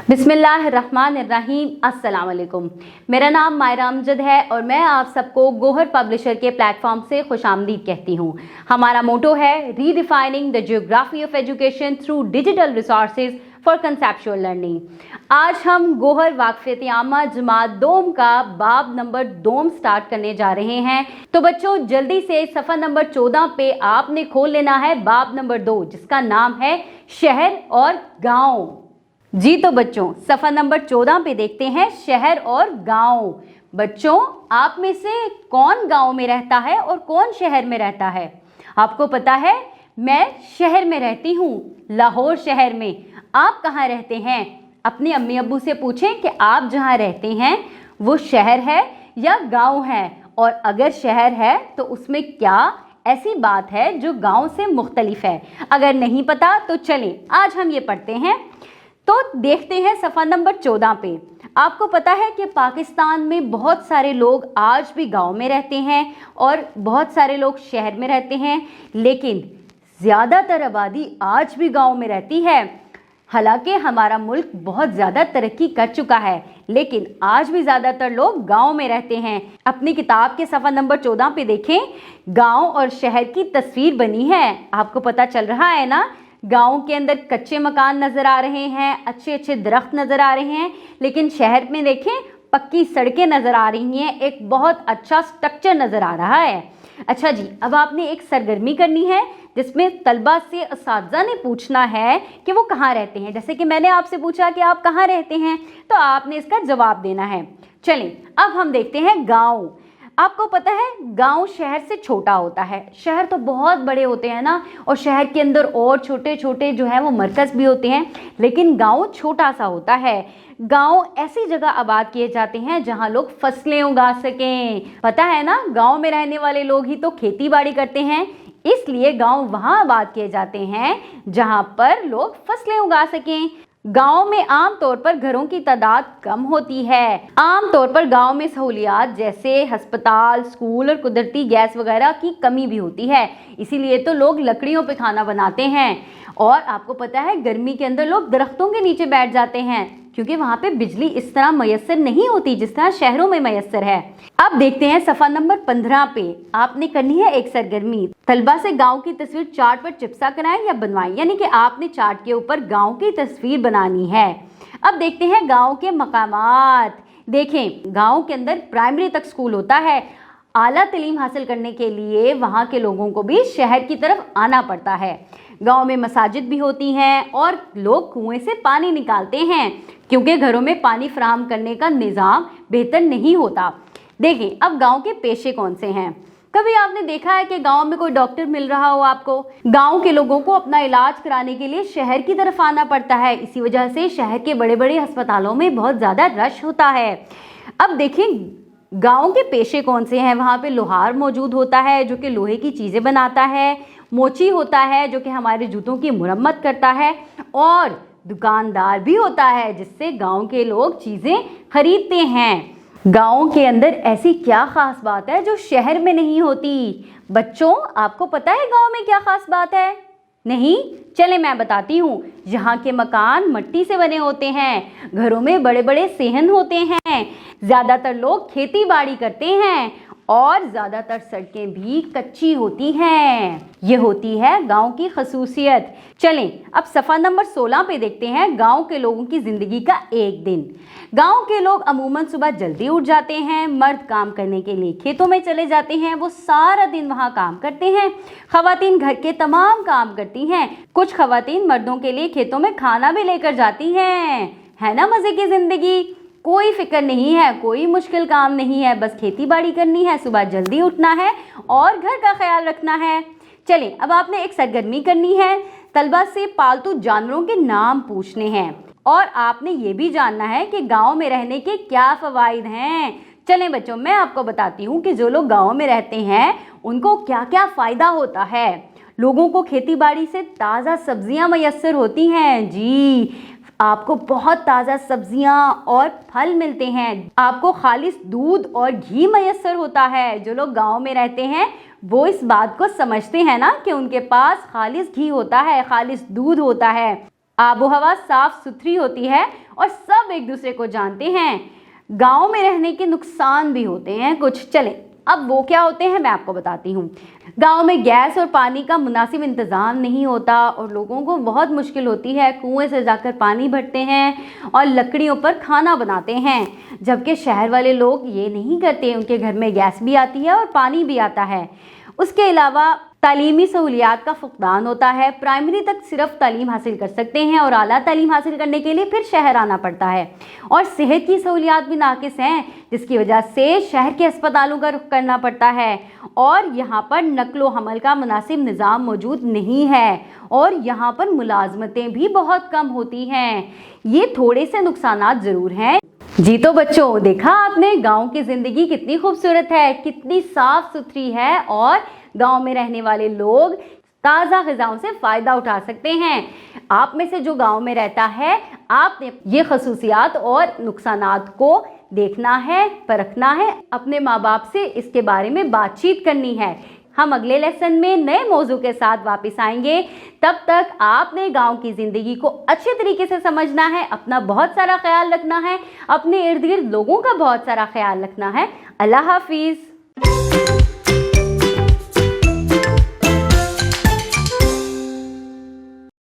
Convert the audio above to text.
बिस्मिल्लाहिर्रहमानिर्रहीम, अस्सलाम वालेकुम। मेरा नाम मायरा अमजद है और मैं आप सबको गोहर पब्लिशर के प्लेटफॉर्म से खुशामदीद कहती हूँ। हमारा मोटो है redefining the geography of education through digital resources for conceptual learning. आज हम गोहर वाक़फ़ियत आमा जमात दोम का बाब नंबर 2 स्टार्ट करने जा रहे हैं। तो बच्चों जल्दी से सफ़ा नंबर 14 पे आपने खोल लेना है बाब नंबर 2, जिसका नाम है शहर और गाँव। जी तो बच्चों सफ़ा नंबर 14 पे देखते हैं शहर और गांव। बच्चों आप में से कौन गांव में रहता है और कौन शहर में रहता है? आपको पता है मैं शहर में रहती हूँ, लाहौर शहर में। आप कहाँ रहते हैं? अपने अम्मी अब्बू से पूछें कि आप जहाँ रहते हैं वो शहर है या गांव है, और अगर शहर है तो उसमें क्या ऐसी बात है जो गांव से मुख्तलिफ है। अगर नहीं पता तो चलें आज हम ये पढ़ते हैं। तो देखते हैं सफ़ा नंबर 14 पे। आपको पता है कि पाकिस्तान में बहुत सारे लोग आज भी गांव में रहते हैं और बहुत सारे लोग शहर में रहते हैं, लेकिन ज़्यादातर आबादी आज भी गांव में रहती है। हालांकि हमारा मुल्क बहुत ज़्यादा तरक्की कर चुका है, लेकिन आज भी ज़्यादातर लोग गांव में रहते हैं। अपनी किताब के सफ़ा नंबर 14 पे देखें, गांव और शहर की तस्वीर बनी है। आपको पता चल रहा है ना, गाँव के अंदर कच्चे मकान नज़र आ रहे हैं, अच्छे अच्छे दरख्त नज़र आ रहे हैं, लेकिन शहर में देखें पक्की सड़कें नज़र आ रही हैं, एक बहुत अच्छा स्ट्रक्चर नज़र आ रहा है। अच्छा जी, अब आपने एक सरगर्मी करनी है जिसमें तलबा से असातिज़ा ने पूछना है कि वो कहाँ रहते हैं। जैसे कि मैंने आपसे पूछा कि आप कहाँ रहते हैं, तो आपने इसका जवाब देना है। चलें अब हम देखते हैं गाँव। आपको पता है गांव शहर से छोटा होता है। शहर तो बहुत बड़े होते हैं ना, और शहर के अंदर और छोटे छोटे जो है वो मरकज़ भी होते हैं, लेकिन गांव छोटा सा होता है। गांव ऐसी जगह आबाद किए जाते हैं जहां लोग फसलें उगा सकें। पता है ना, गांव में रहने वाले लोग ही तो खेती बाड़ी करते हैं, इसलिए गांव वहां आबाद किए जाते हैं जहां पर लोग फसलें उगा सकें। गांव में आम तौर पर घरों की तादाद कम होती है। आम तौर पर गांव में सहूलियात जैसे अस्पताल, स्कूल और कुदरती गैस वगैरह की कमी भी होती है, इसीलिए तो लोग लकड़ियों पे खाना बनाते हैं। और आपको पता है गर्मी के अंदर लोग दरख्तों के नीचे बैठ जाते हैं, क्योंकि वहाँ पे बिजली इस तरह मैसर नहीं होती जिस तरह शहरों में मैसर है। अब देखते हैं सफ़ा नंबर 15 पे। आपने करनी है एक सरगर्मी, तलबा से गांव की तस्वीर चार्ट पर चिपसा कराएं या बनवाएं, यानी कि आपने चार्ट के ऊपर गांव की तस्वीर बनानी है। अब देखते हैं गांव के मकामात। देखें गांव के अंदर प्राइमरी तक स्कूल होता है। आला तालीम हासिल करने के लिए वहाँ के लोगों को भी शहर की तरफ आना पड़ता है। गांव में मसाजिद भी होती हैं और लोग कुएं से पानी निकालते हैं, क्योंकि घरों में पानी फराहम करने का निज़ाम बेहतर नहीं होता। देखें अब गांव के पेशे कौन से हैं। कभी आपने देखा है कि गांव में कोई डॉक्टर मिल रहा हो आपको? गांव के लोगों को अपना इलाज कराने के लिए शहर की तरफ आना पड़ता है, इसी वजह से शहर के बड़े बड़े अस्पतालों में बहुत ज़्यादा रश होता है। अब देखें गांव के पेशे कौन से हैं। वहाँ पे लोहार मौजूद होता है जो कि लोहे की चीज़ें बनाता है, मोची होता है जो कि हमारे जूतों की मुरम्मत करता है, और दुकानदार भी होता है जिससे गांव के लोग चीज़ें खरीदते हैं। गांव के अंदर ऐसी क्या ख़ास बात है जो शहर में नहीं होती? बच्चों आपको पता है गांव में क्या ख़ास बात है? नहीं? चले मैं बताती हूँ। यहाँ के मकान मिट्टी से बने होते हैं, घरों में बड़े बड़े सेहन होते हैं, ज़्यादातर लोग खेती बाड़ी करते हैं, और ज़्यादातर सड़कें भी कच्ची होती हैं। ये होती है गांव की खसूसियत। चलें अब सफ़ा नंबर 16 पे देखते हैं गांव के लोगों की ज़िंदगी का एक दिन। गांव के लोग अमूमन सुबह जल्दी उठ जाते हैं। मर्द काम करने के लिए खेतों में चले जाते हैं, वो सारा दिन वहाँ काम करते हैं। ख़वातीन घर के तमाम काम करती हैं। कुछ ख़वातीन मर्दों के लिए खेतों में खाना भी लेकर जाती हैं। है ना मज़े की ज़िंदगी? कोई फिक्र नहीं है, कोई मुश्किल काम नहीं है, बस खेती बाड़ी करनी है, सुबह जल्दी उठना है और घर का ख्याल रखना है। चलें अब आपने एक सरगर्मी करनी है, तलबा से पालतू जानवरों के नाम पूछने हैं, और आपने ये भी जानना है कि गांव में रहने के क्या फ़वाइद हैं। चलें बच्चों मैं आपको बताती हूँ कि जो लोग गांव में रहते हैं उनको क्या क्या फ़ायदा होता है। लोगों को खेती बाड़ी से ताज़ा सब्जियाँ मैसर होती हैं। जी आपको बहुत ताज़ा सब्जियां और फल मिलते हैं। आपको खालिस दूध और घी मैसर होता है। जो लोग गांव में रहते हैं वो इस बात को समझते हैं ना कि उनके पास खालिस घी होता है, खालिस दूध होता है। आबो हवा साफ सुथरी होती है और सब एक दूसरे को जानते हैं। गांव में रहने के नुकसान भी होते हैं कुछ, चलें अब वो क्या होते हैं मैं आपको बताती हूँ। गांव में गैस और पानी का मुनासिब इंतज़ाम नहीं होता और लोगों को बहुत मुश्किल होती है। कुएं से जाकर पानी भरते हैं और लकड़ियों पर खाना बनाते हैं, जबकि शहर वाले लोग ये नहीं करते। उनके घर में गैस भी आती है और पानी भी आता है। उसके अलावा तालीमी सहूलियात का फुकदान होता है। प्राइमरी तक सिर्फ तालीम हासिल कर सकते हैं और आला तालीम हासिल करने के लिए फिर शहर आना पड़ता है। और सेहत की सहूलियात भी नाकिस हैं, जिसकी वजह से शहर के अस्पतालों का रुख करना पड़ता है। और यहाँ पर नक्लो हमल का मुनासिब निज़ाम मौजूद नहीं है और यहाँ पर मुलाजमतें भी बहुत कम होती हैं। ये थोड़े से नुकसानात ज़रूर हैं। जी तो बच्चों, देखा आपने गांव की ज़िंदगी कितनी खूबसूरत है, कितनी साफ़ सुथरी है और गांव में रहने वाले लोग ताज़ा ग़िज़ाओं से फ़ायदा उठा सकते हैं। आप में से जो गांव में रहता है, आपने ये खसूसियात और नुकसानात को देखना है, परखना है, अपने माँ बाप से इसके बारे में बातचीत करनी है। हम अगले लेसन में नए मौजू के साथ वापस आएंगे। तब तक आपने गांव की ज़िंदगी को अच्छे तरीके से समझना है, अपना बहुत सारा ख्याल रखना है, अपने इर्द गिर्द लोगों का बहुत सारा ख्याल रखना है। अल्लाह हाफिज़।